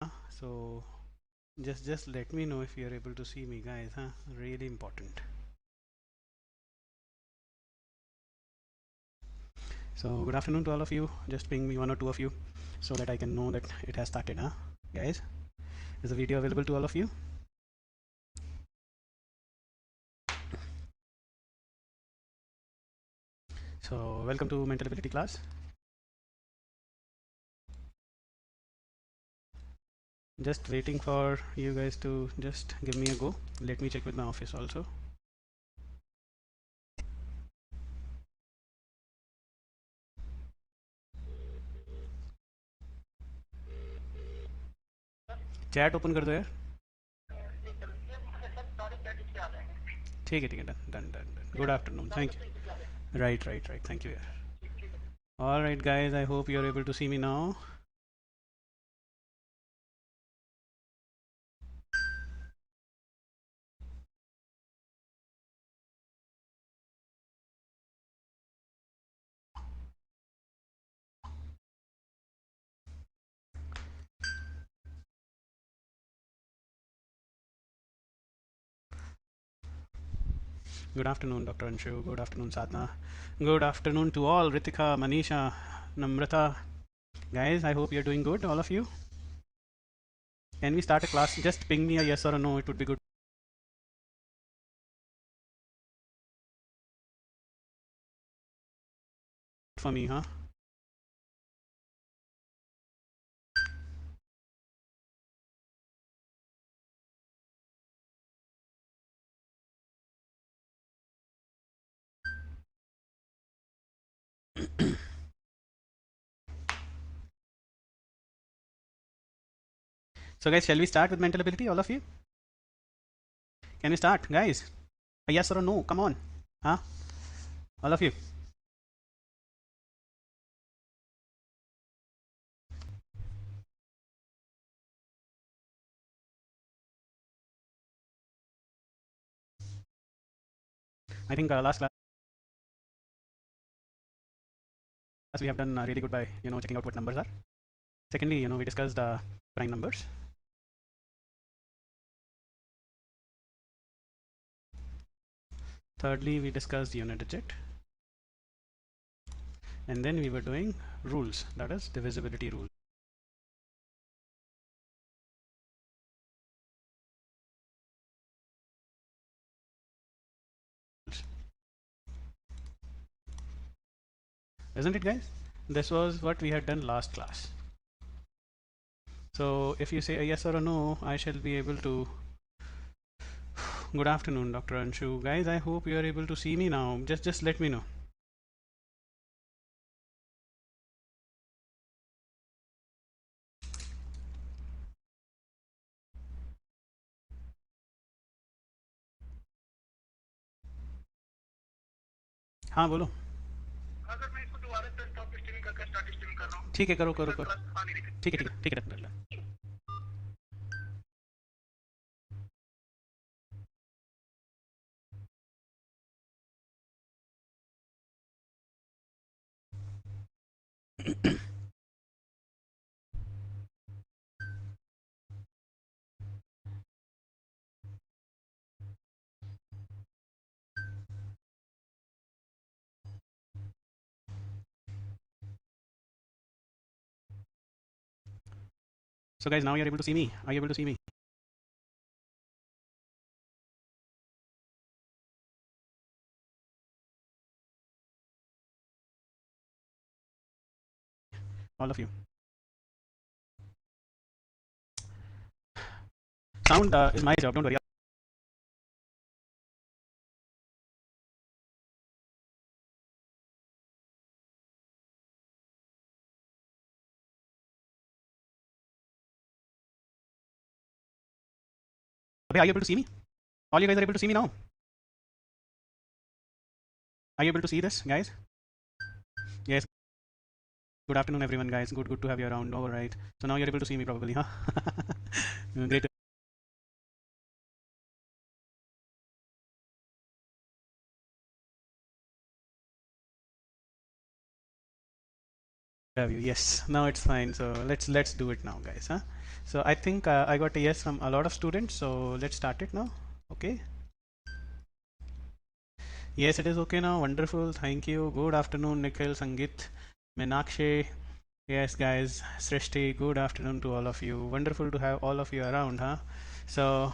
So just let me know if you're able to see me, guys, huh? Really important. So good afternoon to all of you. Just ping me one or two of you so that I can know that it has started, huh? Guys, is the video available to all of you? So welcome to mental ability class. Just waiting for you guys to just give me a go. Let me check with my office also. Chat open कर दो यार. ठीक है done done done done. Good afternoon. Thank you. Right thank you यार. All right, guys, I hope you're able to see me now. Good afternoon, Dr. Anshu. Good afternoon, Sadhna. Good afternoon to all. Ritika, Manisha, Namrata. Guys, I hope you're doing good, all of you. Can we start a class? Just ping me a yes or a no. It would be good for me, huh? So, guys, shall we start with mental ability, all of you? Can we start, guys? A yes or a no? Come on, huh? All of you. I think last class we have done really good by checking out what numbers are. Secondly, we discussed prime numbers. Thirdly, we discussed unit digit. And then we were doing rules, that is divisibility rules. Isn't it, guys? This was what we had done last class. So if you say a yes or a no, I shall be able to. Good afternoon, Dr. Anshu. Guys, I hope you are able to see me now. Just let me know. हाँ बोलो. ठीक है, करो करो करो. ठीक है. So guys, now you're able to see me. Are you able to see me? All of you. Sound is my job. Don't worry. Okay, are you able to see me? All you guys are able to see me now. Are you able to see this, guys? Yes. Good afternoon, everyone, guys. Good to have you around. All right. So now you're able to see me probably, huh? Great to have you. Yes. Now it's fine. So let's do it now, guys, huh? So I think I got a yes from a lot of students. So let's start it now. Okay. Yes, it is okay now. Wonderful. Thank you. Good afternoon, Nikhil, Sangit, Meenakshi. Yes, guys. Srishti. Good afternoon to all of you. Wonderful to have all of you around, huh? So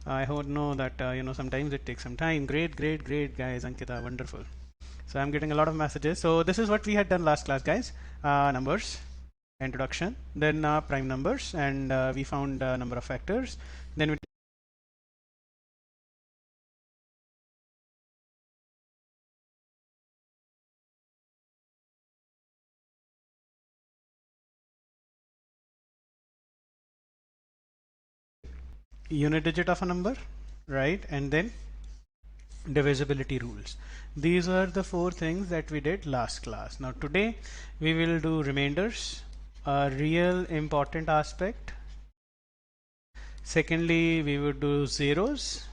I hope know that sometimes it takes some time. Great, great, great, guys. Ankita, wonderful. So I'm getting a lot of messages. So this is what we had done last class, guys. Numbers, introduction, then prime numbers, and we found a number of factors. Then we unit digit of a number, right? And then divisibility rules. These are the four things that we did last class. Now today we will do remainders, a real important aspect. Secondly, we would do zeros.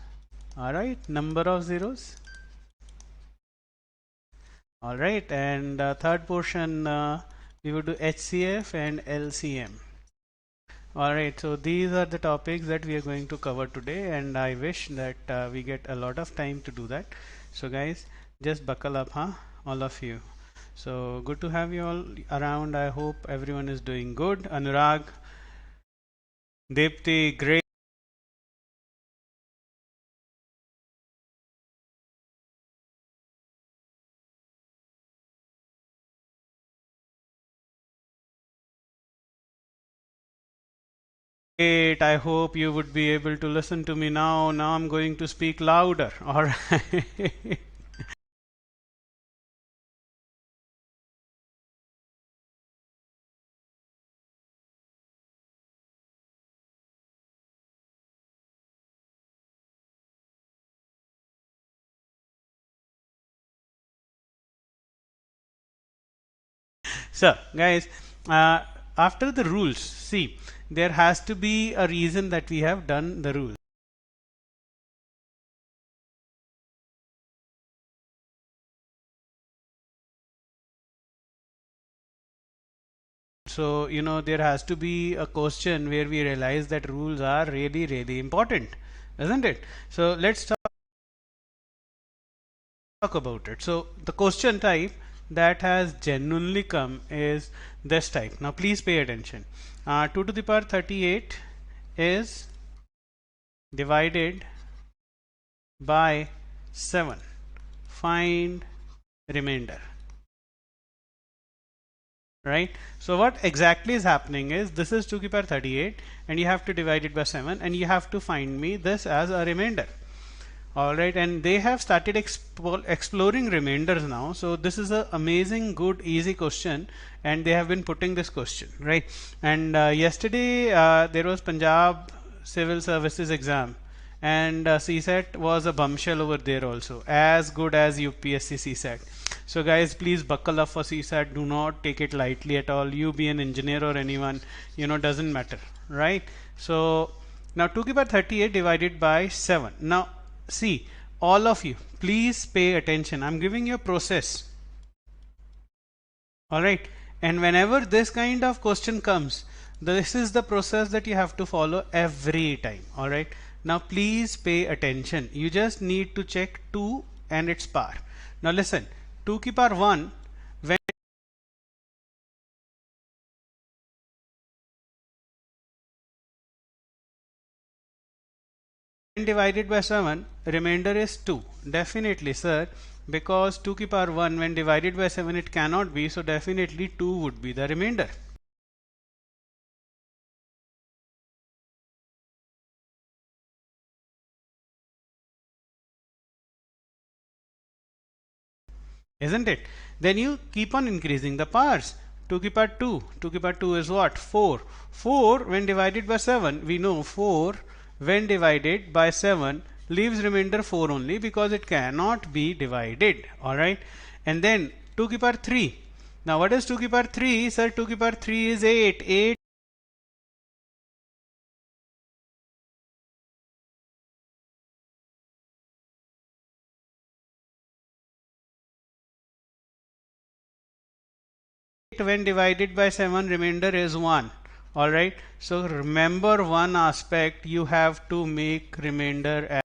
All right, number of zeros. All right, and third portion we would do HCF and LCM. All right, so these are the topics that we are going to cover today, and I wish that we get a lot of time to do that. So guys, just buckle up, huh? All of you. So good to have you all around. I hope everyone is doing good. Anurag, Dipti, great. I hope you would be able to listen to me now. Now I'm going to speak louder. All right. So, guys, uh, after the rules, see, there has to be a reason that we have done the rules. So, there has to be a question where we realize that rules are really, really important, isn't it? So, let's talk about it. So, the question type that has genuinely come is this type. Now, please pay attention. 2 to the power 38 is divided by 7. Find remainder. Right, so what exactly is happening is this is 2 to the power 38 and you have to divide it by 7 and you have to find me this as a remainder. All right, and they have started exploring remainders now. So this is a amazing, good, easy question, and they have been putting this question, right? And yesterday there was Punjab Civil Services exam, and CSAT was a bombshell over there also, as good as UPSC CSAT. So guys, please buckle up for CSAT. Do not take it lightly at all. You be an engineer or anyone, doesn't matter, right? So now 2 to the power 38 divided by 7. Now see, all of you, please pay attention. I'm giving you a process. All right, and whenever this kind of question comes, this is the process that you have to follow every time. All right, now please pay attention. You just need to check 2 and its power. Now listen, 2 to the power 1, when divided by 7, remainder is 2. Definitely, sir, because 2 to the power 1 when divided by 7 it cannot be, so definitely 2 would be the remainder. Isn't it? Then you keep on increasing the powers. 2 to the power 2. 2 to the power 2 is what? 4. 4 when divided by 7, we know 4 when divided by 7 leaves remainder 4 only because it cannot be divided. Alright. And then 2 to the power 3. Now what is 2 to the power 3? Sir, 2 to the power 3 is 8. 8 when divided by 7 remainder is 1. All right, so remember one aspect, you have to make remainder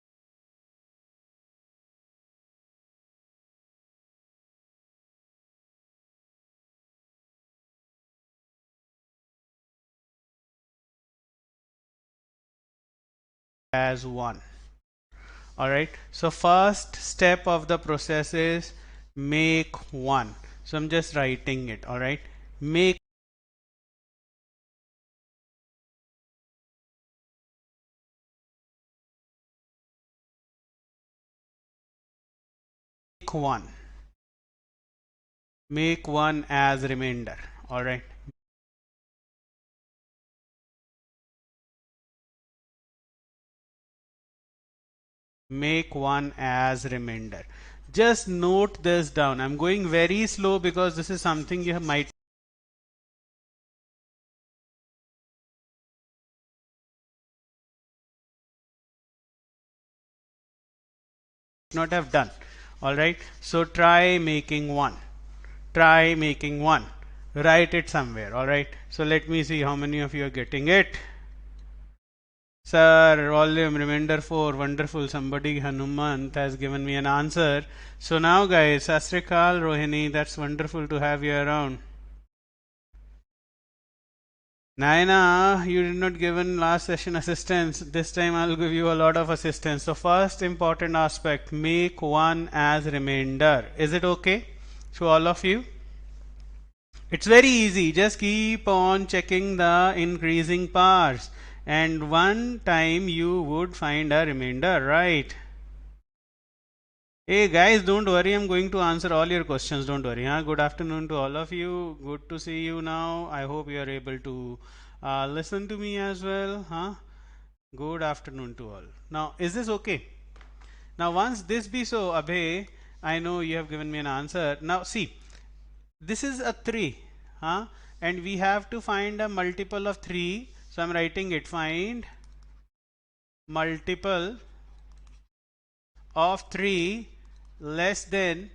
as 1. All right, so first step of the process is make 1. So I'm just writing it. All right, make 1, make 1 as remainder. All right, make 1 as remainder. Just note this down. I'm going very slow because this is something you might not have done. All right, so try making 1. Try making 1. Write it somewhere. All right, so let me see how many of you are getting it. Sir, volume remainder 4. Wonderful. Somebody, Hanumant, has given me an answer. So now, guys, Sastrikal, Rohini, that's wonderful to have you around. Naina, you did not given last session assistance. This time I'll give you a lot of assistance. So first important aspect, make 1 as remainder. Is it okay to all of you? It's very easy. Just keep on checking the increasing powers. And one time you would find a remainder, right? Hey guys, don't worry. I'm going to answer all your questions. Don't worry. Huh? Good afternoon to all of you. Good to see you now. I hope you are able to listen to me as well. Huh? Good afternoon to all. Now, is this okay? Now, once this be so, Abhay, I know you have given me an answer. Now, see, this is a 3, huh? And we have to find a multiple of 3. So, I'm writing it. Find multiple of 3 less than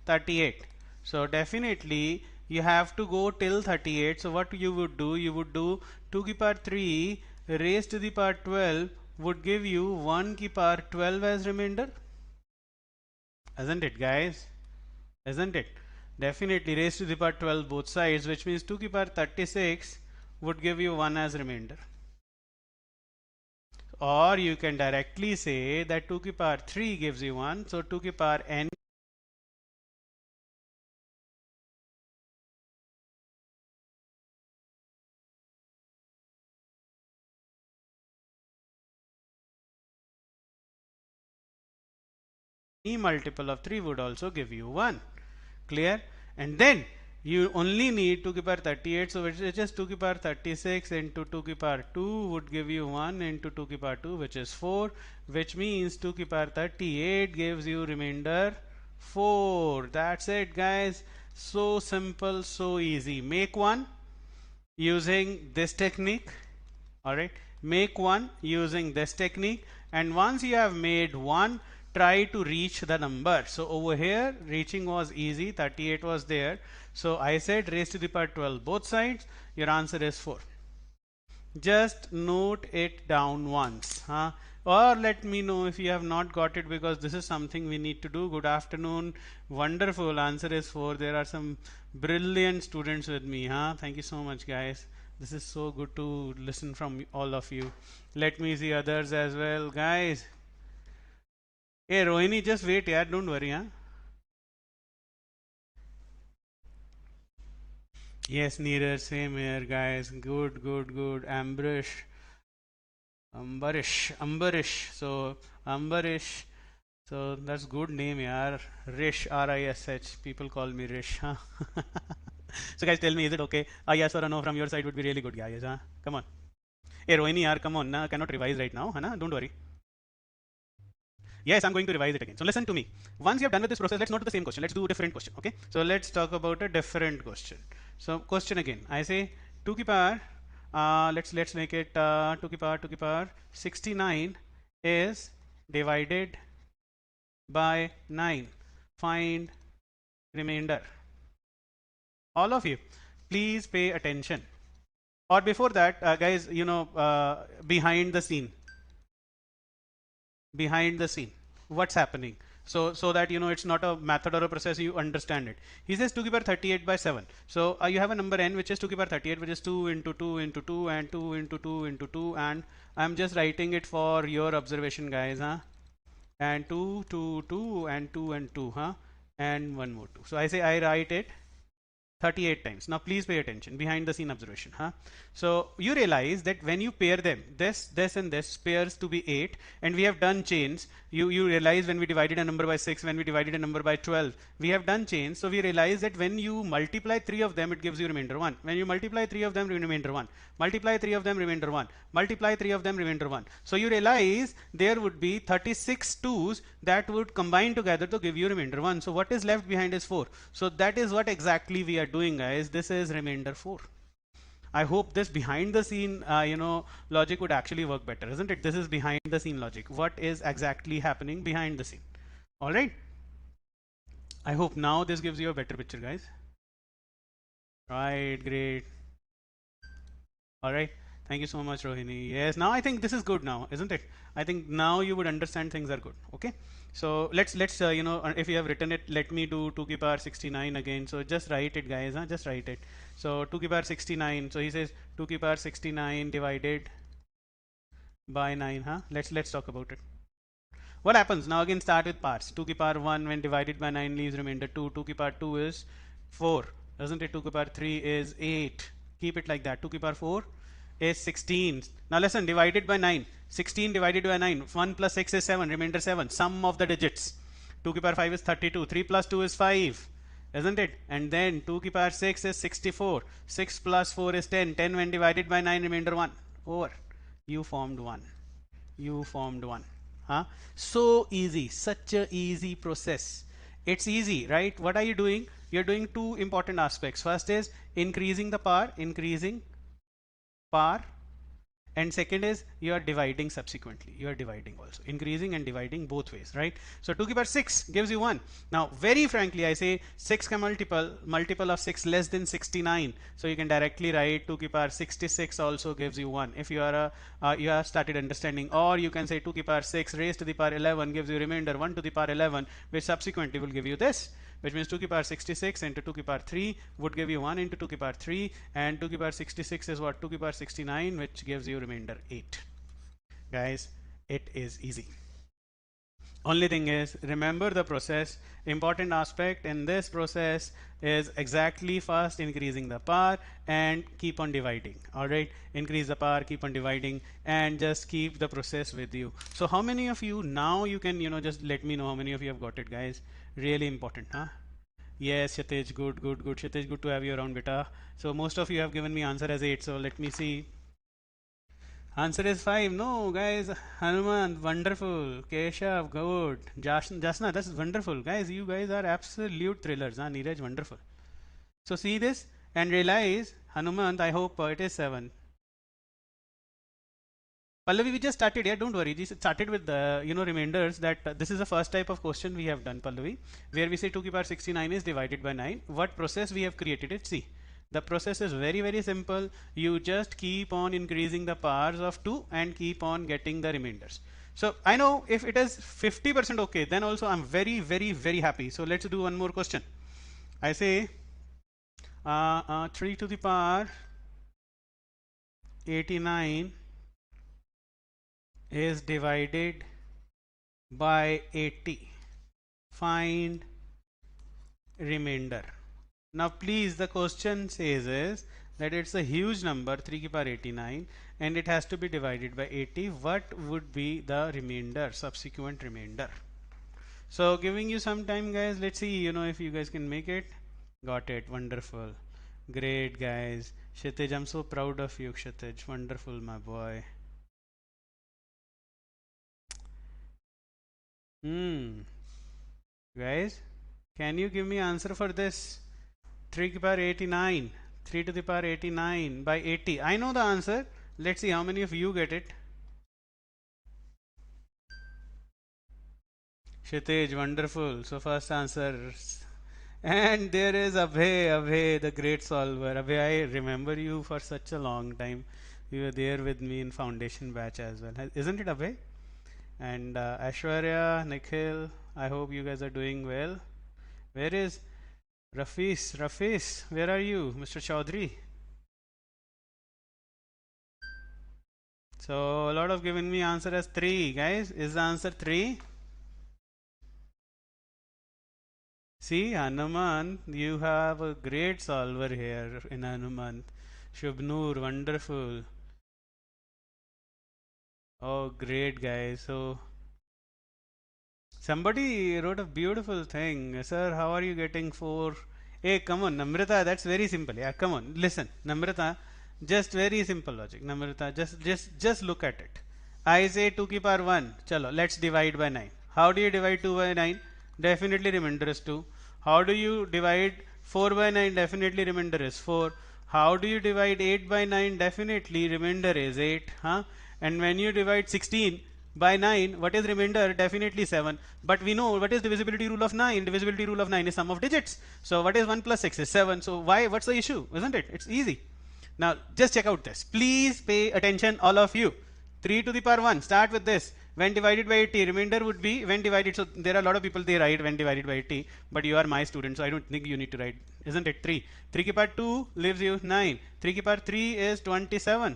38. So definitely you have to go till 38. So what you would do, you would do 2 ki power 3 raised to the power 12 would give you 1 ki power 12 as remainder. Isn't it, guys? Isn't it? Definitely raised to the power 12 both sides, which means 2 ki power 36 would give you 1 as remainder. Or you can directly say that 2 ki power 3 gives you 1. So 2 ki power n multiple of 3 would also give you 1. Clear? And then you only need 2 ki power 38, so which is just 2 ki power 36 into 2 ki power 2 would give you 1 into 2 ki power 2, which is 4, which means 2 ki power 38 gives you remainder 4. That's it, guys. So simple, so easy. Make 1 using this technique. All right, make 1 using this technique, and once you have made 1, try to reach the number. So over here reaching was easy, 38 was there, so I said raised to the power 12 both sides. Your answer is 4. Just note it down once, huh? Or let me know if you have not got it, because this is something we need to do. Good afternoon. Wonderful. Answer is 4. There are some brilliant students with me, huh? Thank you so much, guys. This is so good to listen from all of you. Let me see others as well, guys. Hey, Rohini, just wait, yeah. Don't worry, huh? Yes, Neeraj, same here, guys. Good, good, good. Ambarish. So, Ambarish. So, that's good name, yaar. Rish, R-I-S-H. People call me Rish, huh? So, guys, tell me, is it okay? Yes or a no from your side would be really good, guys, huh? Come on. Hey, Rohini, yaar, come on, na? Cannot revise right now, huh? Don't worry. Yes, I'm going to revise it again. So listen to me. Once you have done with this process, let's not do the same question. Let's do a different question. Okay. So let's talk about a different question. So question again. I say 2 ki power. Let's make it 2 ki power 69 is divided by 9. Find remainder. All of you, please pay attention. or before that, guys, you know, behind the scene, behind the scene, what's happening. So that you know it's not a method or a process, you understand it. He says 2 to the power 38 by 7. So you have a number n which is 2 to the power 38, which is 2 into 2 into 2 and 2 into 2 into 2, and I'm just writing it for your observation, guys, huh? And 2 2 2 and 2 and 2, huh? And one more 2. So I say I write it 38 times. Now please pay attention, behind the scene observation, huh? So you realize that when you pair them, this and this pairs to be 8, and we have done chains. You realize when we divided a number by 6, when we divided a number by 12, we have done chains. So we realize that when you multiply 3 of them, it gives you remainder 1. When you multiply 3 of them, remainder 1. Multiply 3 of them, remainder 1. Multiply 3 of them, remainder 1. So you realize there would be 36 2's that would combine together to give you remainder 1. So what is left behind is 4. So that is what exactly we are doing, guys. This is remainder 4. I hope this behind the scene, you know, logic would actually work better, isn't it? This is behind the scene logic. What is exactly happening behind the scene? All right. I hope now this gives you a better picture, guys. Right, great. All right. Thank you so much, Rohini. Yes, now I think this is good now, isn't it? I think now you would understand things are good. Okay. So let's you know, if you have written it, let me do 2 to the power 69 again. So just write it, guys. Huh? Just write it. So 2 to the power 69. So he says 2 to the power 69 divided by 9. Huh? Let's talk about it. What happens now? Again, start with parts. 2 to the power 1 when divided by 9 leaves remainder 2. 2 to the power 2 is 4, doesn't it? 2 to the power 3 is 8. Keep it like that. 2 to the power 4 is 16. Now listen, divided by 9. 16 divided by 9. 1 plus 6 is 7. Remainder 7. Sum of the digits. 2 to the power 5 is 32. 3 plus 2 is 5. Isn't it? And then 2 to the power 6 is 64. 6 plus 4 is 10. 10 when divided by 9, remainder 1. Over. You formed 1. You formed 1. Huh? So easy. Such a easy process. It's easy, right? What are you doing? You're doing two important aspects. First is increasing the power, and second is you are dividing subsequently. You are dividing also, increasing and dividing both ways, right? So 2 to the power 6 gives you 1. Now very frankly I say 6 ka multiple of 6 less than 69, so you can directly write 2 to the power 66 also gives you 1 if you are you have started understanding. Or you can say 2 to the power 6 raised to the power 11 gives you remainder 1 to the power 11, which subsequently will give you this, which means 2 to the power 66 into 2 to the power 3 would give you 1 into 2 to the power 3, and 2 to the power 66 is what? 2 to the power 69, which gives you remainder 8. Guys, it is easy. Only thing is, remember the process. Important aspect in this process is exactly first increasing the power and keep on dividing. All right, increase the power, keep on dividing, and just keep the process with you. So how many of you now, you can, you know, just let me know how many of you have got it, guys. Really important, huh? Yes, Shatej, good. Shatej, good to have you around, beta. So most of you have given me answer as 8. So let me see. Answer is 5. No, guys. Hanuman, wonderful. Keshav, good. Jasna, that's wonderful. Guys, you guys are absolute thrillers. Huh? Neeraj, wonderful. So see this and realize, Hanuman, I hope it is 7. Pallavi, we just started. Yeah, don't worry. We started with the remainders. That this is the first type of question we have done, Pallavi, where we say 2 to the power 69 is divided by 9. What process we have created it? See, the process is very simple. You just keep on increasing the powers of 2 and keep on getting the remainders. So I know if it is 50% okay, then also I'm very happy. So let's do one more question. I say 3 to the power 89 is divided by 80. Find remainder. Now please, the question says is that it's a huge number, 3 to the power 89, and it has to be divided by 80. What would be the remainder, subsequent remainder? So giving you some time, guys. Let's see, if you guys can make it. Got it. Wonderful. Great, guys. Kshitij, I'm so proud of you, Kshitij. Wonderful, my boy. Guys, can you give me answer for this? 3 to the power 89. 3 to the power 89 by 80. I know the answer. Let's see how many of you get it. Kshitij, wonderful. So first answer And there is Abhay, the great solver. Abhay, I remember you for such a long time. You were there with me in foundation batch as well. Isn't it, Abhay? And Ashwarya, Nikhil, I hope you guys are doing well. Where is Rafis? Rafis, where are you, Mr. Chaudhry? So a lot of giving me answer as 3, guys. Is the answer 3? See, Hanuman, you have a great solver here in Hanuman. Shubnur, wonderful. Oh, great, guys. So somebody wrote a beautiful thing. Sir, how are you getting 4? Hey, come on, Namrata, that's very simple. Yeah, come on, listen. Namrata, just very simple logic. Namrata, just look at it. I say 2 ki power 1. Chalo, let's divide by 9. How do you divide 2 by 9? Definitely remainder is 2. How do you divide 4 by 9? Definitely remainder is 4. How do you divide 8 by 9? Definitely remainder is 8. Huh? And when you divide 16 by 9, what is remainder? Definitely 7. But we know what is divisibility rule of 9. Divisibility rule of 9 is sum of digits. So what is 1 plus 6 is 7. So why? What's the issue? Isn't it? It's easy. Now just check out this. Please pay attention, all of you. 3 to the power 1. Start with this. When divided by 80, remainder would be when divided. So there are a lot of people, they write when divided by 80. But you are my student, so I don't think you need to write. Isn't it? 3. 3 ki power 2 leaves you 9. 3 ki power 3 is 27.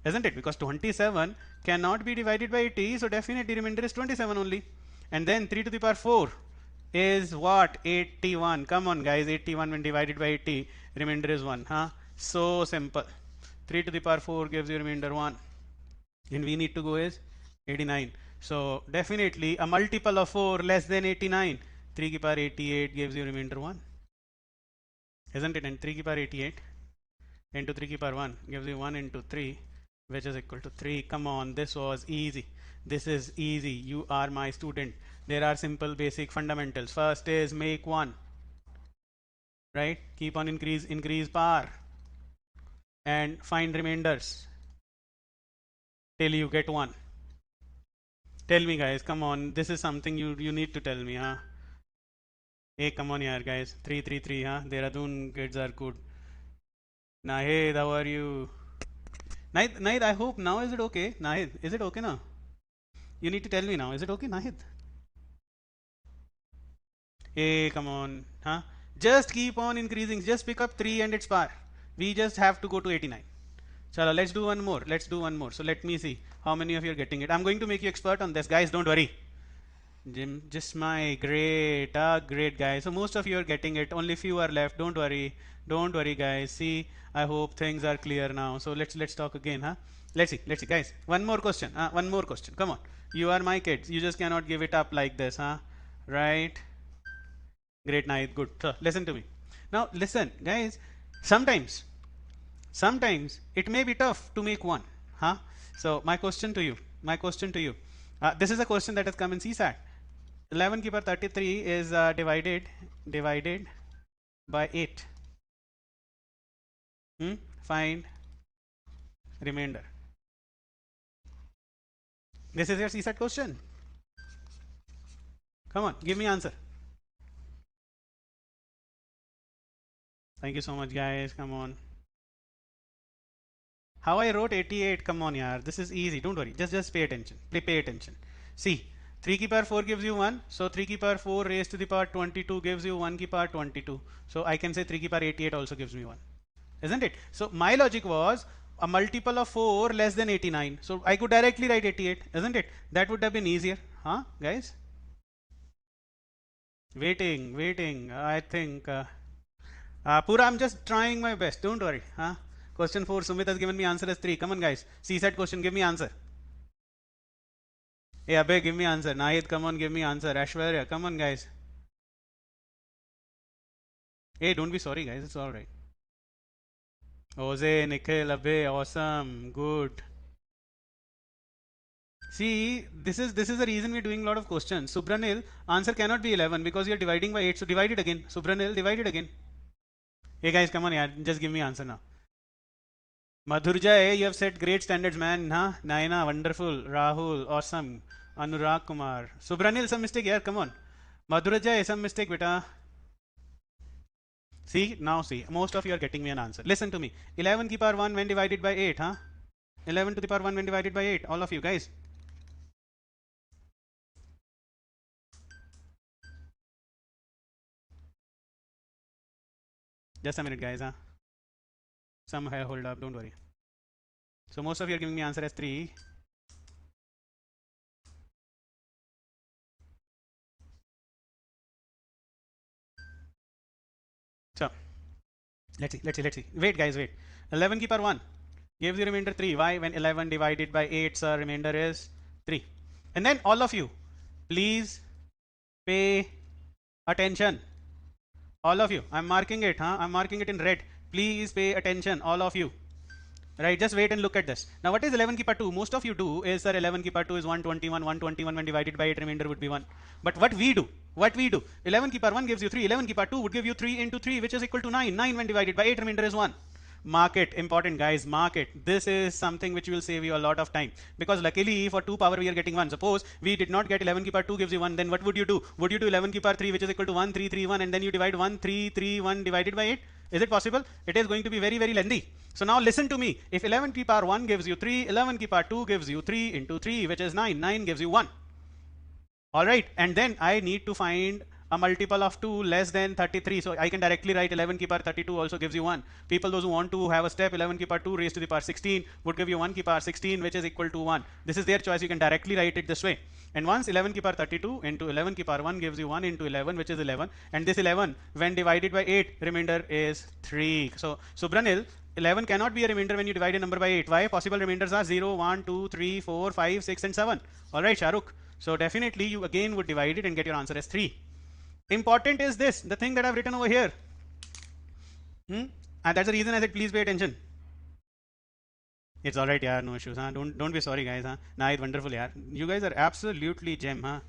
Isn't it? Because 27 cannot be divided by 80. So definitely remainder is 27 only. And then 3 to the power 4 is what? 81. Come on, guys. 81 when divided by 80. Remainder is 1. Huh? So simple. 3 to the power 4 gives you remainder 1. And we need to go is 89. So definitely a multiple of 4 less than 89. 3 ki power 88 gives you remainder 1. Isn't it? And 3 ki power 88 into 3 ki power 1 gives you 1 into 3, which is equal to 3. Come on, this was easy. This is easy. You are my student. There are simple basic fundamentals. First is make 1. Right? Keep on increase power. And find remainders till you get 1. Tell me, guys, come on. This is something you need to tell me, huh? Hey, come on here, guys. 333, huh? Dehradun kids are good. Nahid, how are you? Nahid, I hope now is it okay? Nahid, is it okay now? You need to tell me now. Is it okay, Nahid? Hey, come on, huh? Just keep on increasing. Just pick up 3 and its power. We just have to go to 89. Chalo, let's do one more. Let's do one more. So let me see how many of you are getting it. I'm going to make you expert on this, guys. Don't worry. Jim, just my great, great guys. So most of you are getting it. Only few are left. Don't worry, guys. See, I hope things are clear now. So let's talk again, huh? Let's see, guys. One more question. One more question. Come on. You are my kids. You just cannot give it up like this, huh? Right? Great night. Good. So listen to me. Now listen, guys. Sometimes it may be tough to make 1, huh? So my question to you, this is a question that has come in CSAT. 11 ki power 33 is divided by 8. Find remainder. This is your CSAT question. Come on, give me answer. Thank you so much, guys. Come on. How I wrote 88? Come on, yaar. This is easy. Don't worry. Just pay attention. Pay attention. See, 3 ki power 4 gives you 1. So 3 ki power 4 raised to the power 22 gives you 1 ki power 22. So I can say 3 ki power 88 also gives me 1. Isn't it? So my logic was a multiple of 4 less than 89. So I could directly write 88. Isn't it? That would have been easier. Huh, guys? Waiting. I think. Pura, I'm just trying my best. Don't worry. Huh? Question 4, Sumit has given me answer as 3. Come on, guys. CSAT question, give me answer. Hey, Abhay, give me answer. Nahid, come on, give me answer. Ashwarya, come on, guys. Hey, don't be sorry, guys. It's alright. Jose, Nikhil, Abhay, awesome. Good. See, this is the reason we're doing a lot of questions. Subranil, answer cannot be 11 because you're dividing by 8. So divide it again. Subranil, divide it again. Hey, guys, come on, yeah. Just give me answer now. Madhurjay, you have set great standards, man. Huh? Naina, wonderful. Rahul, awesome. Anurag Kumar. Subranil, some mistake here. Come on. Madhurjay, some mistake, beta. See, now see, most of you are getting me an answer. Listen to me. 11 की power 1 when divided by 8, huh? 11 to the power 1 when divided by 8. All of you guys. Just a minute, guys, huh? Some hold up, don't worry. So most of you are giving me answer as 3. So let's see. Wait, guys, wait. 11 की power 1 gives you remainder 3. Why? When 11 divided by 8, sir, remainder is 3. And then all of you, please pay attention. All of you, I'm marking it, huh? I'm marking it in red. Please pay attention, all of you. Right, just wait and look at this. Now, what is 11 ki power 2? Most of you do is, sir, 11 ki power 2 is 121. 121 when divided by 8, remainder would be 1. But what we do, 11 ki power 1 gives you 3. 11 ki power 2 would give you 3 into 3, which is equal to 9. 9 when divided by 8, remainder is 1. Mark it, important guys, mark it. This is something which will save you a lot of time, because luckily for 2 power we are getting 1. Suppose we did not get 11 ki power 2 gives you 1, then what would you do? Would you do 11 ki power 3, which is equal to 1 3 3 1, and then you divide 1 3 3 1 divided by 8? Is it possible? It is going to be very, very lengthy. So now listen to me. If 11 ki power 1 gives you 3, 11 ki power 2 gives you 3 into 3, which is 9. 9 gives you 1. Alright, and then I need to find a multiple of 2 less than 33. So I can directly write 11 ki power 32 also gives you 1. People, those who want to have a step, 11 ki power 2 raised to the power 16 would give you 1 ki power 16, which is equal to 1. This is their choice. You can directly write it this way. And once 11 ki power 32 into 11 ki power 1 gives you 1 into 11, which is 11. And this 11, when divided by 8, remainder is 3. So, Subranil, 11 cannot be a remainder when you divide a number by 8. Why? Possible remainders are 0, 1, 2, 3, 4, 5, 6, and 7. Alright, Shahrukh. So definitely you again would divide it and get your answer as 3. Important is this, the thing that I've written over here. And that's the reason I said please pay attention. It's alright, yeah, no issues, huh? Don't be sorry, guys, huh? Nah, it's wonderful, yeah. You guys are absolutely gem, huh?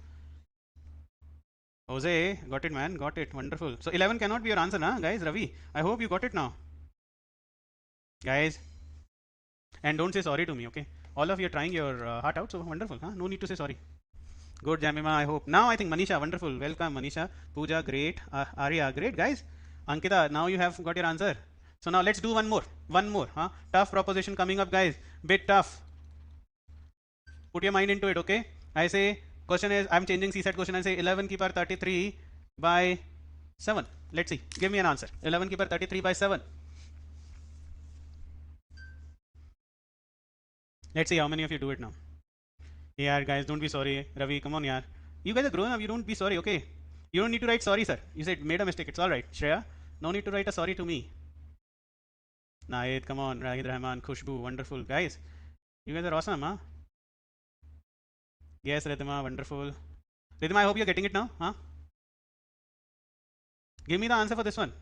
Jose, got it, man, got it, wonderful. So 11 cannot be your answer, huh, guys? Ravi, I hope you got it now, guys. And don't say sorry to me, okay? All of you are trying your heart out, so wonderful, huh? No need to say sorry. Good, Jamima, I hope. Now I think Manisha, wonderful. Welcome, Manisha. Pooja, great. Arya, great, guys. Ankita, now you have got your answer. So now let's do one more. One more, huh? Tough proposition coming up, guys. Bit tough. Put your mind into it, okay? I say, question is, I'm changing C-set question. I say 11 ki power 33 by 7. Let's see. Give me an answer. 11 ki power 33 by 7. Let's see how many of you do it now. Yeah, guys, don't be sorry. Ravi, come on, yaar. You guys are grown up. You don't be sorry, okay? You don't need to write sorry, sir. You said made a mistake. It's all right. Shreya, no need to write a sorry to me. Naid, come on. Rahid Rahman, Khushbu, wonderful. Guys, you guys are awesome, huh? Yes, Ridhima, wonderful. Ridhima, I hope you're getting it now, huh? Give me the answer for this one.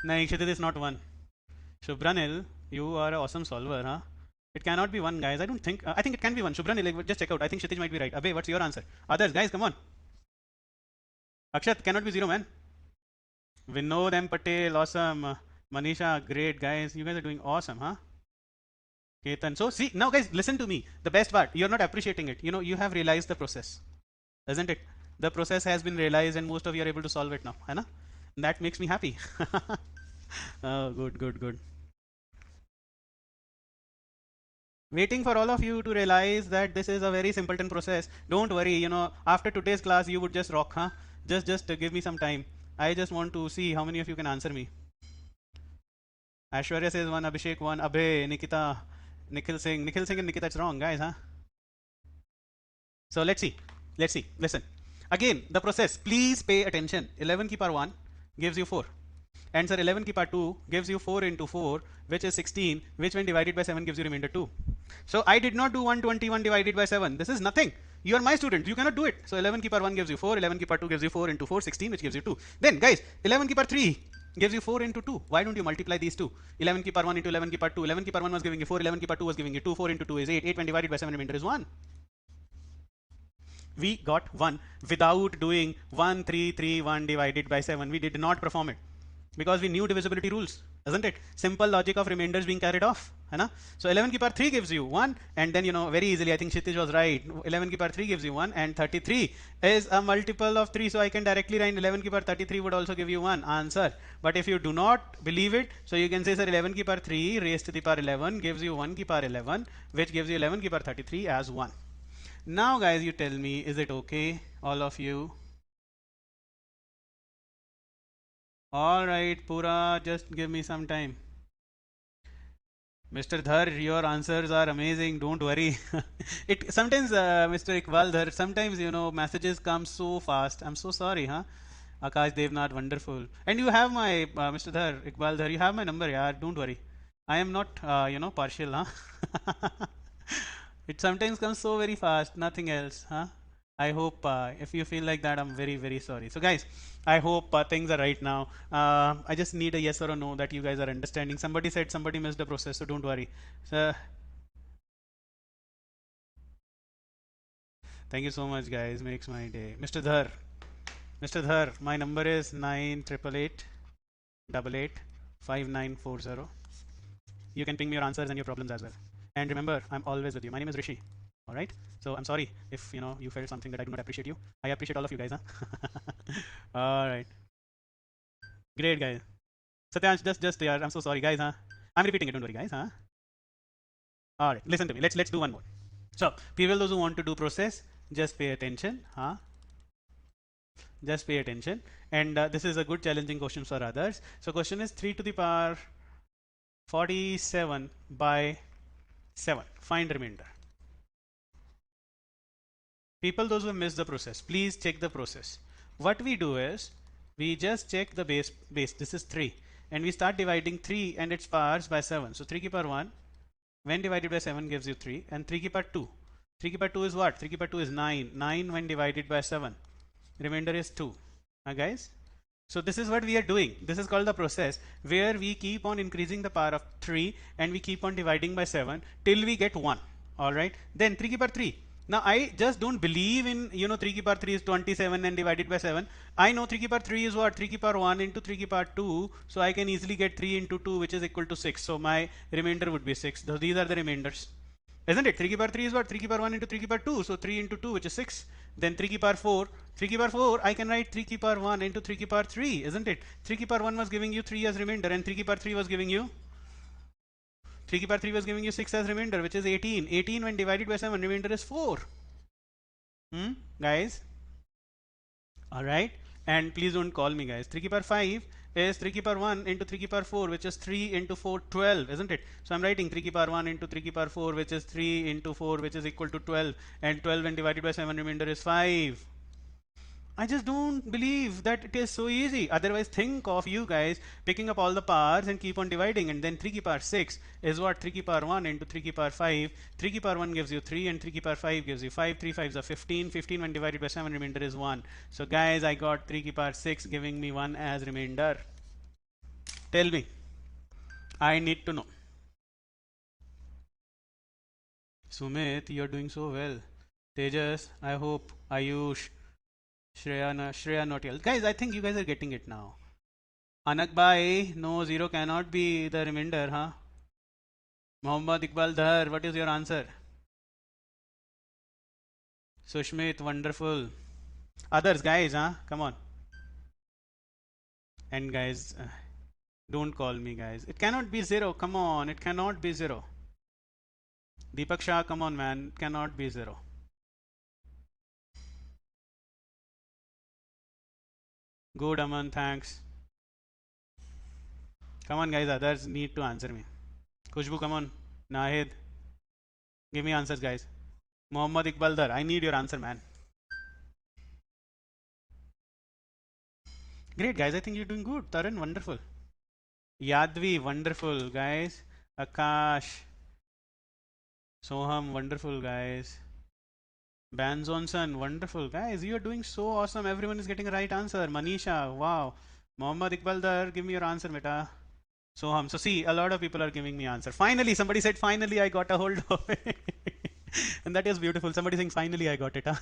No, Ikshit is not one. Shubranil, you are an awesome solver, huh? It cannot be one, guys. I don't think. I think it can be one. Shubranil, just check out. I think Kshitij might be right. Abhay, what's your answer? Others, guys, come on. Akshat, cannot be 0, man. Vinod M. Patel, awesome. Manisha, great, guys. You guys are doing awesome, huh? Ketan. So, see, now, guys, listen to me. The best part, you're not appreciating it. You know, you have realized the process, isn't it? The process has been realized, and most of you are able to solve it now, है ना? That makes me happy. Oh, good, good, good. Waiting for all of you to realize that this is a very simpleton process. Don't worry, you know, after today's class, you would just rock, huh? Just give me some time. I just want to see how many of you can answer me. Ashwarya says 1, Abhishek 1, Abhay, Nikita, Nikhil Singh and Nikita, it's wrong, guys, huh? So let's see. Listen. Again, the process. Please pay attention. 11 ki power 1 gives you 4. And sir, 11 ki power 2 gives you 4 into 4, which is 16, which when divided by 7 gives you remainder 2. So I did not do 121 divided by 7. This is nothing. You are my student. You cannot do it. So 11 ki power 1 gives you 4. 11 ki power 2 gives you 4 into 4, 16, which gives you 2. Then, guys, 11 ki power 3 gives you 4 into 2. Why don't you multiply these two? 11 ki power 1 into 11 ki power 2. 11 ki power 1 was giving you 4. 11 ki power 2 was giving you 2. 4 into 2 is 8. 8 when divided by 7, remainder is 1. We got 1 without doing 1 3 3 1 divided by 7. We did not perform it because we knew divisibility rules. isn't it? Simple logic of remainders being carried off, है ना? So 11 की power 3 gives you 1, and then very easily, I think Kshitij was right. 11 की power 3 gives you 1, and 33 is a multiple of 3, so I can directly write 11 की power 33 would also give you 1 answer. But if you do not believe it, so you can say, sir, 11 की power 3 raised to the power 11 gives you 1 की power 11, which gives you 11 की power 33 as 1. Now guys, you tell me, is it okay, all of you? All right, Pura, just give me some time. Mr. Dhar, your answers are amazing. Don't worry. It sometimes, Mr. Iqbal Dhar, sometimes messages come so fast. I'm so sorry, huh? Akash Devnath, wonderful. And you have my Mr. Dhar, Iqbal Dhar, you have my number, yeah. Don't worry. I am not, partial, huh? It sometimes comes so very fast. Nothing else, huh? I hope if you feel like that, I'm very, very sorry. So, guys, I hope things are right now. I just need a yes or a no that you guys are understanding. Somebody said somebody missed the process, so don't worry. So, thank you so much, guys. Makes my day. Mr. Dhar, Mr. Dhar, my number is 9888885940. You can ping me your answers and your problems as well. And remember, I'm always with you. My name is Rishi. All right. So I'm sorry if you felt something that I do not appreciate you. I appreciate all of you guys, huh? All right. Great, guys. Satyansh, just yeah. I'm so sorry, guys, huh? I'm repeating it. Don't worry, guys, huh? All right. Listen to me. Let's do one more. So people, those who want to do process, just pay attention, huh? Just pay attention. And this is a good challenging question for others. So question is 3 to the power 47 by 7. Find remainder. People, those who have missed the process, please check the process. What we do is we just check the base. This is 3, and we start dividing 3 and its powers by 7. So 3 ki power 1 when divided by 7 gives you 3, and 3 ki power 2. 3 ki power 2 is what? 3 ki power 2 is 9. 9 when divided by 7. Remainder is 2. Guys? So this is what we are doing. This is called the process where we keep on increasing the power of 3 and we keep on dividing by 7 till we get 1. Alright. Then 3 ki power 3. Now I just don't believe in 3 ki power 3 is 27 and divided by 7. I know 3 ki power 3 is what? 3 ki power 1 into 3 ki power 2. So I can easily get 3 into 2, which is equal to 6. So my remainder would be 6. So these are the remainders. Isn't it? 3 ki power 3 is what? 3 ki power 1 into 3 ki power 2. So 3 into 2, which is 6. Then 3 ki power 4. 3 ki power 4, I can write 3 ki power 1 into 3 ki power 3. Isn't it? 3 ki power 1 was giving you 3 as remainder, and 3 ki power 3 was giving you 3 ki power 3 was giving you 6 as remainder, which is 18. 18 when divided by 7, remainder is 4. Guys? Alright. And please don't call me, guys. 3 ki power 5 is 3 ki power 1 into 3 ki power 4, which is 3 into 4, 12, isn't it? So I'm writing 3 ki power 1 into 3 ki power 4, which is 3 into 4, which is equal to 12. And 12 when divided by 7, remainder is 5. I just don't believe that it is so easy. Otherwise, think of you guys picking up all the powers and keep on dividing. And then 3 ki power 6 is what? 3 ki power 1 into 3 ki power 5. 3 ki power 1 gives you 3 and 3 ki power 5 gives you 5. 3 5s are 15. 15 when divided by 7, remainder is 1. So guys, I got 3 ki power 6 giving me 1 as remainder. Tell me. I need to know. Sumit, you're doing so well. Tejas, I hope. Ayush. Shreya not yet. Guys, I think you guys are getting it now. Anak bhai, no, 0 cannot be the remainder, huh? Mohammad Iqbal Dhar, what is your answer? Sushmit, wonderful. Others, guys, huh? Come on. And guys, don't call me, guys. It cannot be 0. Come on, it cannot be 0. Deepak Shah, come on, man. It cannot be 0. Good, Aman, thanks. Come on, guys, others need to answer me. Khushbu, come on. Nahid, give me answers, guys. Mohammad Iqbal Dar, I need your answer, man. Great, guys, I think you're doing good. Taran, wonderful. Yadvi, wonderful, guys. Akash. Soham, wonderful, guys. Banzonson, wonderful, guys. You are doing so awesome. Everyone is getting a right answer. Manisha, wow. Mohammad Iqbal Dar, give me your answer, beta. Soham. So see, a lot of people are giving me answer. Finally, somebody said, finally I got a hold of it. And that is beautiful. Somebody saying, finally I got it. Huh?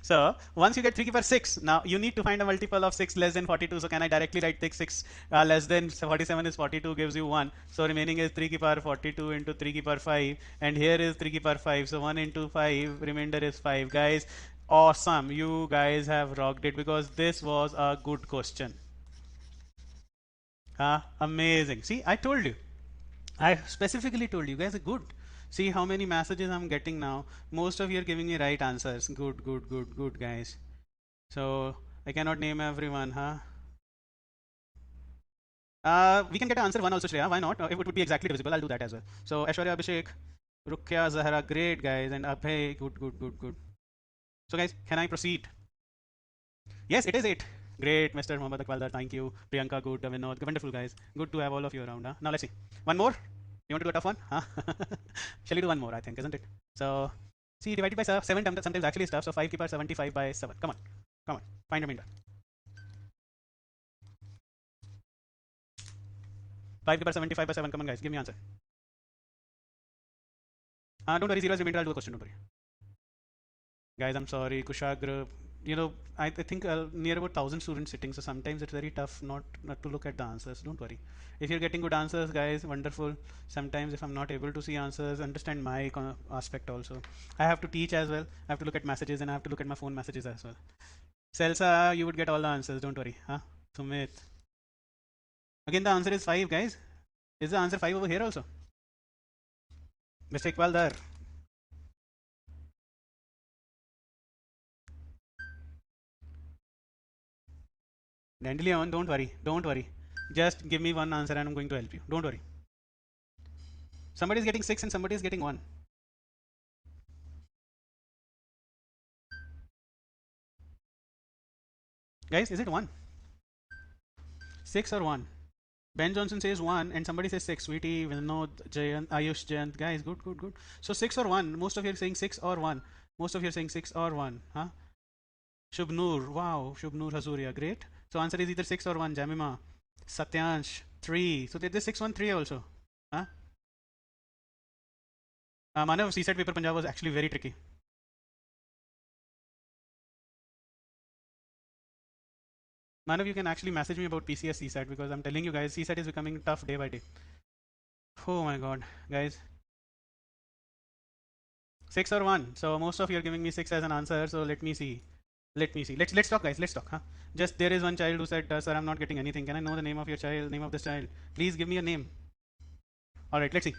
So once you get 3 ki power 6, now you need to find a multiple of 6 less than 42. So can I directly write 6 less than 47 is 42 gives you 1. So remaining is 3 ki power 42 into 3 ki power 5. And here is 3 ki power 5. So 1 into 5, remainder is 5. Guys, awesome. You guys have rocked it because this was a good question. Amazing. See, I told you. I specifically told you guys are good. See how many messages I'm getting now. Most of you are giving me right answers. Good, good, good, good, guys. So I cannot name everyone, huh? We can get answer one also, Shreya. Why not? It would be exactly divisible. I'll do that as well. So Aishwarya Abhishek, Rukya Zahra, great guys, and Abhay, good, good, good, good. So guys, can I proceed? Yes, it is 8. Great, Mr. Mohammad Akwaldar, thank you. Priyanka, good. Vinod, wonderful guys. Good to have all of you around. Huh? Now let's see. One more. You want to do a tough one? Huh? Shall we do one more? I think, isn't it? So, see, divided by 7 sometimes actually is tough. So 5 keep our 75 by 7. Come on, come on. Find remainder. 5 keep our 75 by 7. Come on, guys. Give me answer. Don't worry, 0 is remainder. I'll do a question. Don't worry. Guys, I'm sorry. Kushagra, I think near about 1,000 students sitting, so sometimes it's very tough not to look at the answers. Don't worry. If you're getting good answers, guys, wonderful. Sometimes if I'm not able to see answers, understand my aspect also. I have to teach as well. I have to look at messages and I have to look at my phone messages as well. Selsa, you would get all the answers. Don't worry. Huh? Sumit. Again, the answer is 5, guys. Is the answer 5 over here also? Mr. Iqbal Dar. Dandelion, don't worry. Don't worry. Just give me one answer and I'm going to help you. Don't worry. Somebody is getting 6 and somebody is getting 1. Guys, is it 1? 6 or 1? Ben Johnson says 1 and somebody says 6. Sweetie, Vinod, Jayant, Ayush, Jayant. Guys, good, good, good. So 6 or 1? Most of you are saying 6 or 1. Most of you are saying 6 or 1. Huh? Shubnur. Wow. Shubnur Hazuria. Great. So answer is either 6 or 1. Jamima. Satyansh. 3. So there's 6, 1, 3 also. Huh? Manav, CSAT paper Punjab was actually very tricky. Manav, you can actually message me about PCS CSAT because I'm telling you guys, CSAT is becoming tough day by day. Oh my god, guys. 6 or 1? So most of you are giving me 6 as an answer. So let me see. Let me see. Let's talk, guys. Let's talk. Huh? Just there is one child who said, "Sir, I'm not getting anything. Can I know the name of your child? Name of this child? Please give me a name." All right. Let's see.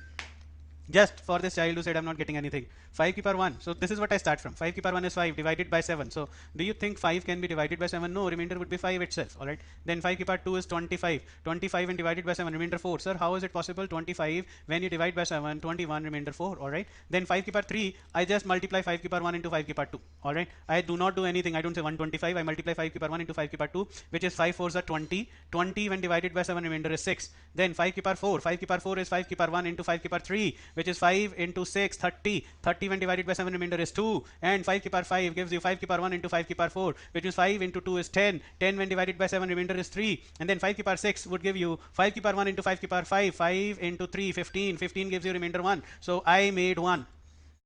Just for this child who said I'm not getting anything. 5 ki power 1. So this is what I start from. 5 ki power 1 is 5 divided by 7. So do you think 5 can be divided by 7? No, remainder would be 5 itself. Alright. Then 5 ki power 2 is 25. 25 and divided by 7, remainder 4. Sir, how is it possible? 25 when you divide by 7, 21, remainder 4. Alright. Then 5 ki power 3, I just multiply 5 ki power 1 into 5 ki power 2. Alright. I do not do anything. I don't say 125. I multiply 5 ki power 1 into 5 ki power 2, which is 5 4s are 20. 20 when divided by 7, remainder is 6. Then 5 ki power 4. 5 ki power 4 is 5 ki power 1 into 5 ki power 3, which is 5 into 6, 30. 30 when divided by 7, remainder is 2. And 5 ki power 5 gives you 5 ki power 1 into 5 ki power 4, which is 5 into 2 is 10. 10 when divided by 7, remainder is 3. And then 5 ki power 6 would give you 5 ki power 1 into 5 ki power 5. 5 into 3, 15. 15 gives you remainder 1. So I made 1.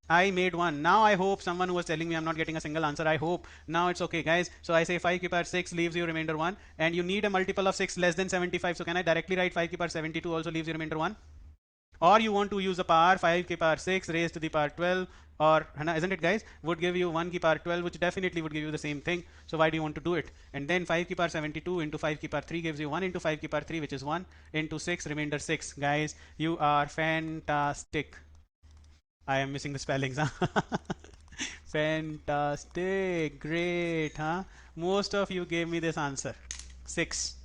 I made 1. Now I hope someone who was telling me I'm not getting a single answer, I hope now it's okay, guys. So I say 5 ki power 6 leaves you remainder 1. And you need a multiple of 6 less than 75. So can I directly write 5 ki power 72 also leaves you remainder 1? Or you want to use a power 5 ki power 6 raised to the power 12, or isn't it, guys, would give you 1 ki power 12, which definitely would give you the same thing. So why do you want to do it? And then 5 ki power 72 into 5 ki power 3 gives you 1 into 5 ki power 3, which is 1 into 6, remainder 6. Guys, you are fantastic. I am missing the spellings, huh? Fantastic, great, huh? Most of you gave me this answer 6.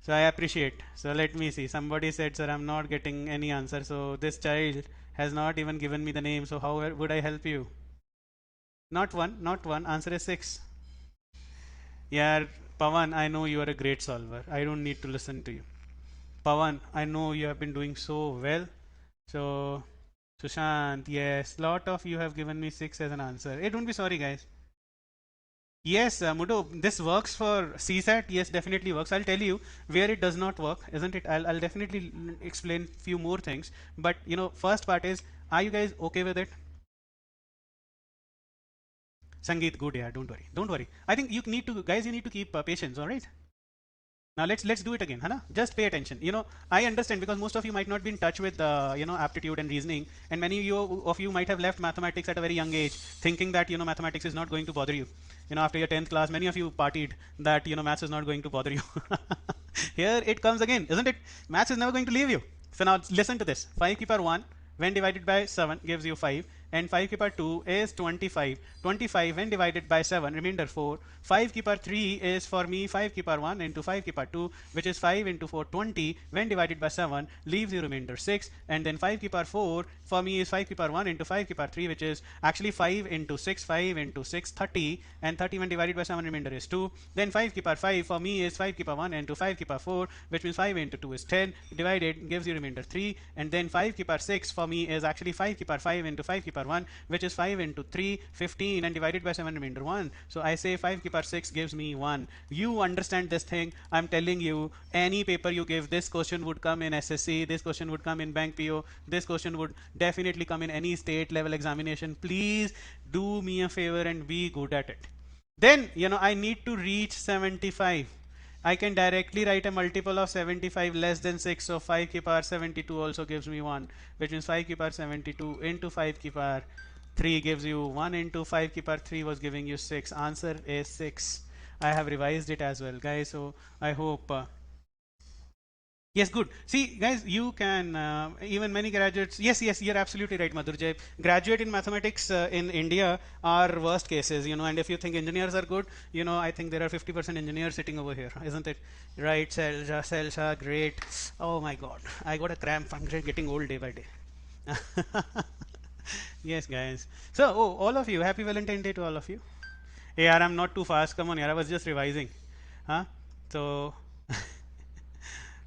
So I appreciate. So let me see. Somebody said, "Sir, I'm not getting any answer." So this child has not even given me the name. So how would I help you? Not 1, not 1. Answer is 6. Yeah, Pawan, I know you are a great solver. I don't need to listen to you. Pawan, I know you have been doing so well. So Sushant, yes, lot of you have given me 6 as an answer. Hey, don't be sorry, guys. Yes, Mudo, this works for CSAT. Yes, definitely works. I'll tell you where it does not work, isn't it? I'll definitely explain few more things. But first part is, are you guys okay with it? Sangeet, good, yeah. Don't worry. Don't worry. I think you need to, guys. You need to keep patience. All right. Now let's do it again, Hana. Just pay attention. I understand because most of you might not be in touch with aptitude and reasoning, and many of you might have left mathematics at a very young age, thinking that mathematics is not going to bother you. After your 10th class, many of you partied that maths is not going to bother you. Here it comes again, isn't it? Maths is never going to leave you. So now listen to this. 5 ki power 1 when divided by 7 gives you 5, and 5 ki power 2 is 25. 25 when divided by 7, remainder 4. 5 ki power 3 is for me 5 ki power 1 into 5 ki power 2, which is 5 into 4, 20. When divided by 7, leaves you remainder 6. And then 5 ki power 4 for me is 5 ki power 1 into 5 ki power 3, which is actually 5 into 6, 5 into 6, 30. And 30 when divided by 7, remainder is 2. Then 5 ki power 5 for me is 5 ki power 1 into 5 ki power 4, which means 5 into 2 is 10. Divided gives you remainder 3. And then 5 ki power 6 for me is actually 5 ki power 5 into 5 ki power 1, which is 5 into 3, 15, and divided by 7, remainder 1. So I say 5 ki power 6 gives me 1. You understand this thing? I'm telling you, any paper you give, this question would come in SSC, this question would come in Bank PO, this question would definitely come in any state level examination. Please do me a favor and be good at it. Then, I need to reach 75. I can directly write a multiple of 75 less than 6. So 5 ki power 72 also gives me 1, which means 5 ki power 72 into 5 ki power 3 gives you 1 into 5 ki power 3 was giving you 6. Answer is 6. I have revised it as well, guys. So I hope. Yes, good. See, guys, you can, even many graduates, yes, you're absolutely right, Madhurjay. Graduate in mathematics in India are worst cases, and if you think engineers are good, I think there are 50% engineers sitting over here, isn't it? Right, Selsha, great. Oh my God, I got a cramp. I'm getting old day by day. Yes, guys. So, all of you, happy Valentine's Day to all of you. Hey, yaar, I'm not too fast. Come on, yaar, I was just revising. Huh? So,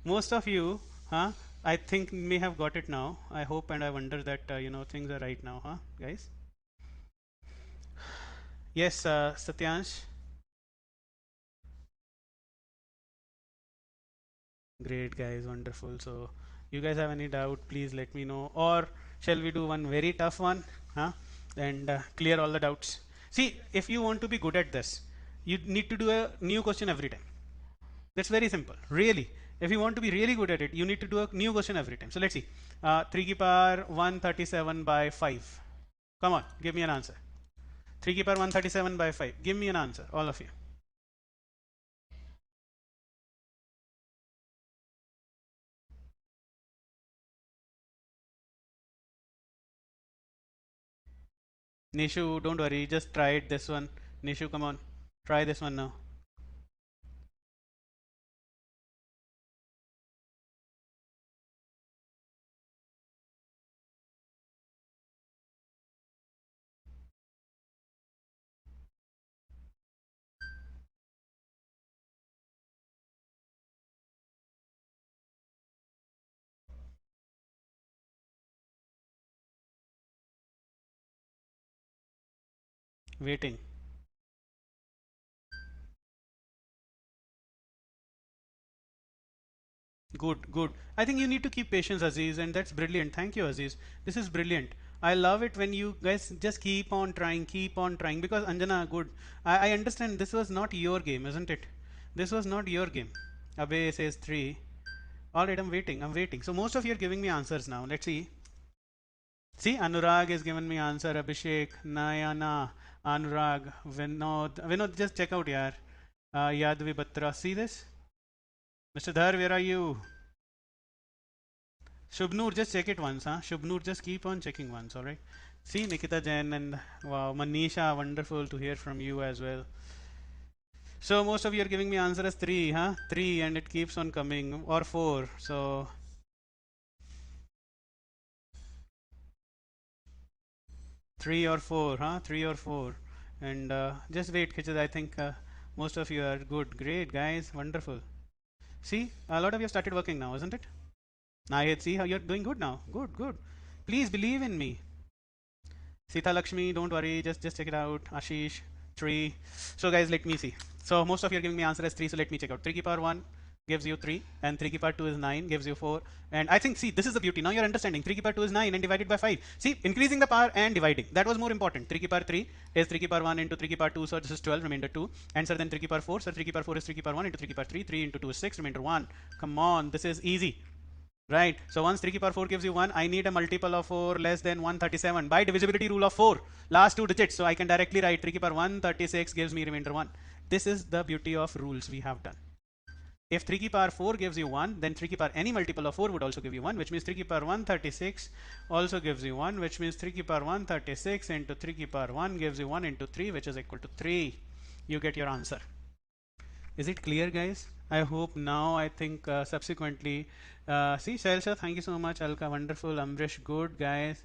most of you, huh? I think may have got it now. I hope and I wonder that things are right now, huh, guys? Yes, Satyansh. Great, guys, wonderful. So, you guys have any doubt? Please let me know. Or shall we do one very tough one, huh? And clear all the doubts. See, if you want to be good at this, you need to do a new question every time. That's very simple, really. If you want to be really good at it, you need to do a new question every time. So let's see. 3 ki power 137 by 5. Come on, give me an answer. 3 ki power 137 by 5. Give me an answer, all of you. Nishu, don't worry, just try it this one. Nishu, come on, try this one now. Waiting. Good, good. I think you need to keep patience, Aziz, and that's brilliant. Thank you, Aziz. This is brilliant. I love it when you guys just keep on trying. Because Anjana, good. I understand this was not your game, isn't it? This was not your game. Abe says 3. Alright, I'm waiting. I'm waiting. So most of you are giving me answers now. Let's see. See, Anurag is giving me answer. Abhishek, Nayana, Anurag, Vinod. Vinod, just check out, yaar. Yadvi Batra. See this? Mr. Dhar, where are you? Shubnur, just check it once, huh? Shubnur, just keep on checking once, alright? See, Nikita Jain and wow, Manisha, wonderful to hear from you as well. So, most of you are giving me answer as 3, huh? 3, and it keeps on coming, or 4. So, 3 or 4, huh? 3 or 4. And just wait, Khichad, I think most of you are good. Great, guys, wonderful. See, a lot of you have started working now, isn't it? Nayed, see how you're doing good now. Good, good. Please believe in me. Sita Lakshmi, don't worry, just check it out. Ashish, 3. So guys, let me see. So most of you are giving me answer as 3, so let me check out. 3 ki power 1, gives you 3, and 3 की power 2 is 9, gives you 4. And I think, see, this is the beauty. Now you're understanding. 3 की power 2 is 9 and divided by 5. See, increasing the power and dividing. That was more important. 3 की power 3 is 3 की power 1 into 3 की power 2, so this is 12, remainder 2. And sir, then 3 की power 4, sir, 3 की power 4 is 3 की power 1 into 3 की power 3, 3 into 2 is 6, remainder 1. Come on, this is easy. Right, so once 3 की power 4 gives you 1, I need a multiple of 4 less than 137 by divisibility rule of 4, last 2 digits. So I can directly write 3 की power 136 gives me remainder 1. This is the beauty of rules we have done. If 3 की power 4 gives you 1, then 3 की power any multiple of 4 would also give you 1, which means 3 की power 136 also gives you 1, which means 3 की power 136 into 3 की power 1 gives you 1 into 3, which is equal to 3. You get your answer. Is it clear, guys? I hope now. I think subsequently, see, Shailsha, thank you so much. Alka, wonderful. Amrish, good, guys.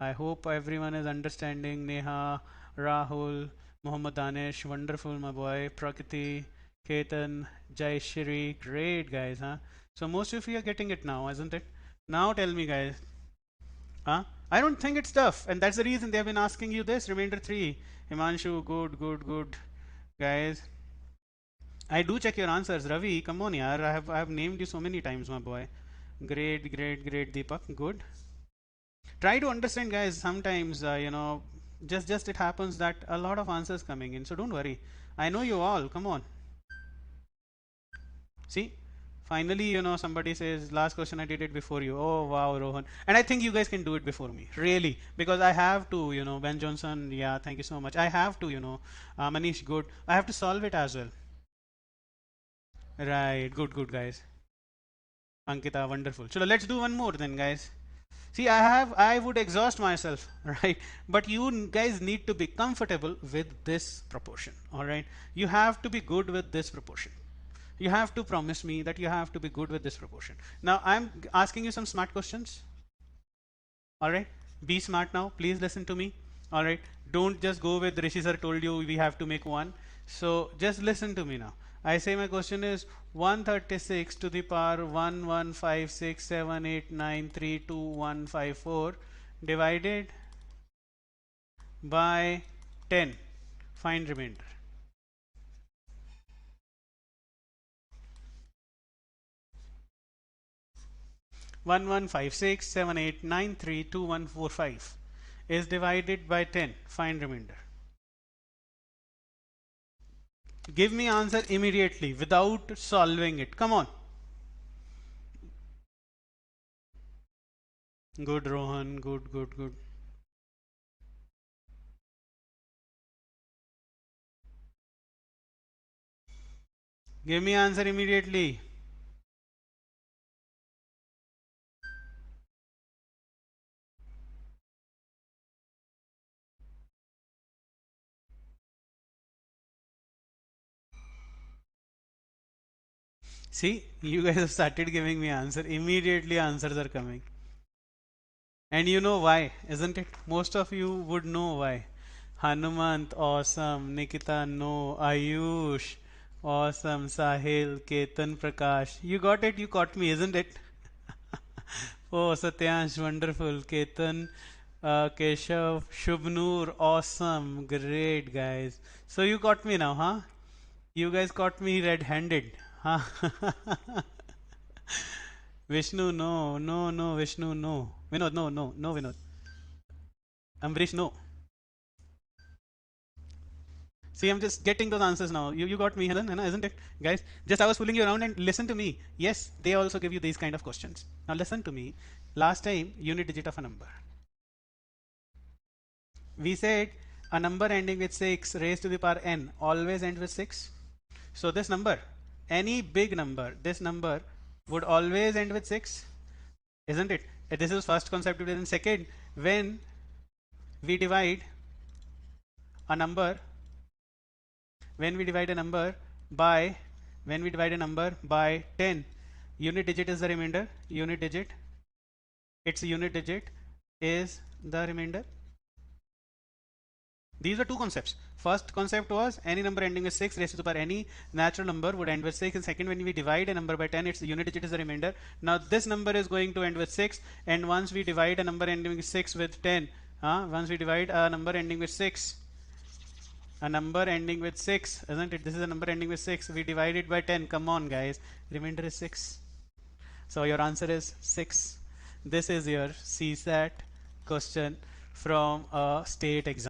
I hope everyone is understanding. Neha, Rahul, Muhammad Danish, wonderful, my boy. Prakriti, Ketan, Jai Shri, great, guys, huh? So most of you are getting it now, isn't it? Now tell me, guys. Huh? I don't think it's tough, and that's the reason they have been asking you this. Remainder 3. Himanshu, good, good, good, guys. I do check your answers. Ravi, come on, yaar. I have named you so many times, my boy. Great, great, great, Deepak. Good. Try to understand, guys. Sometimes, just it happens that a lot of answers coming in. So don't worry. I know you all. Come on. See, finally, somebody says, last question I did it before you. Oh, wow, Rohan. And I think you guys can do it before me. Really. Because I have to, Ben Johnson. Yeah, thank you so much. I have to, Manish, good. I have to solve it as well. Right. Good, good, guys. Ankita, wonderful. So let's do one more then, guys. See, I would exhaust myself, right? But you guys need to be comfortable with this proportion, all right? You have to be good with this proportion. You have to promise me that you have to be good with this proportion. Now, I'm asking you some smart questions, all right? Be smart now. Please listen to me, all right? Don't just go with Rishi sir told you we have to make one. So just listen to me now. I say my question is 136 to the power 115678932154 divided by 10. Find remainder. 115678932145 is divided by 10. Find remainder. Give me answer immediately without solving it. Come on. Good, Rohan. Good, good, good. Give me answer immediately. See, you guys have started giving me answer. Immediately answers are coming. And you know why, isn't it? Most of you would know why. Hanumant, awesome. Nikita, no. Ayush, awesome. Sahil, Ketan, Prakash. You got it, you caught me, isn't it? Oh, Satyansh, wonderful. Ketan, Keshav, Shubnur, awesome. Great, guys. So you got me now, huh? You guys caught me red-handed, huh? Vishnu, no, no, no, Vishnu, no. Vinod, no, no, no, Vinod. Ambrish, no. See, I'm just getting those answers now. You got me, Helen, isn't it? Guys, just I was fooling you around and listen to me. Yes, they also give you these kind of questions. Now listen to me. Last time, unit digit of a number. We said a number ending with 6 raised to the power n always ends with 6. So this number, any big number, this number would always end with 6, isn't it? This is first concept. And second, when we divide a number by 10, unit digit is the remainder. Unit digit is the remainder. These are two concepts. First concept was any number ending with 6 raised to the power any natural number would end with 6. And second, when we divide a number by 10, its unit digit is the remainder. Now this number is going to end with 6, and once we divide a number ending with 6 with 10, once we divide a number ending with 6 A number ending with 6, isn't it? This is a number ending with 6. We divide it by 10. Come on, guys. Remainder is 6. So your answer is 6. This is your CSAT question from a state exam.